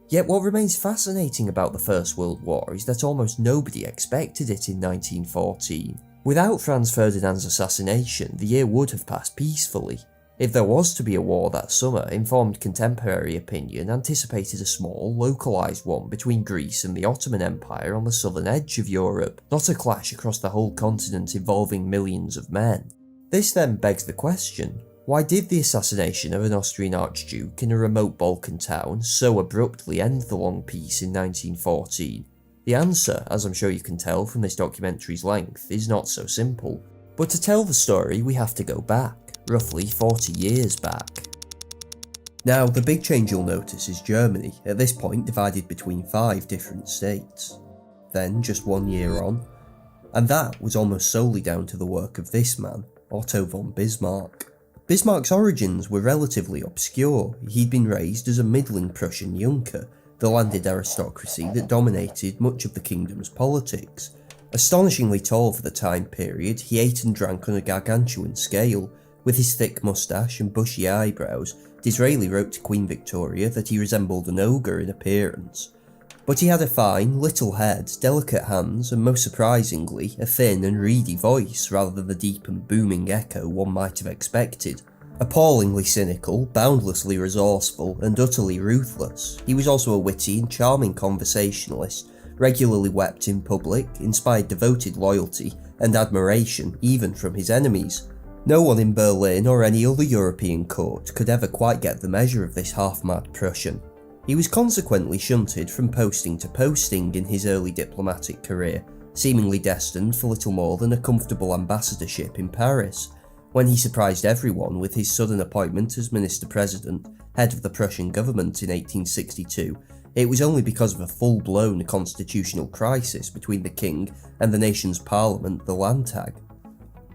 Yet what remains fascinating about the First World War is that almost nobody expected it in 1914. Without Franz Ferdinand's assassination, the year would have passed peacefully. If there was to be a war that summer, informed contemporary opinion anticipated a small, localised one between Greece and the Ottoman Empire on the southern edge of Europe, not a clash across the whole continent involving millions of men. This then begs the question, why did the assassination of an Austrian archduke in a remote Balkan town so abruptly end the long peace in 1914? The answer, as I'm sure you can tell from this documentary's length, is not so simple. But to tell the story, we have to go back, roughly 40 years back. Now, the big change you'll notice is Germany, at this point divided between 5 different states. Then, just 1 year on, and that was almost solely down to the work of this man, Otto von Bismarck. Bismarck's origins were relatively obscure. He'd been raised as a middling Prussian Junker, the landed aristocracy that dominated much of the kingdom's politics. Astonishingly tall for the time period, he ate and drank on a gargantuan scale. With his thick moustache and bushy eyebrows, Disraeli wrote to Queen Victoria that he resembled an ogre in appearance. But he had a fine, little head, delicate hands, and most surprisingly, a thin and reedy voice rather than the deep and booming echo one might have expected. Appallingly cynical, boundlessly resourceful, and utterly ruthless, he was also a witty and charming conversationalist, regularly wept in public, inspired devoted loyalty and admiration even from his enemies. No one in Berlin or any other European court could ever quite get the measure of this half-mad Prussian. He was consequently shunted from posting to posting in his early diplomatic career, seemingly destined for little more than a comfortable ambassadorship in Paris. When he surprised everyone with his sudden appointment as Minister-President, head of the Prussian government in 1862, it was only because of a full-blown constitutional crisis between the king and the nation's parliament, the Landtag.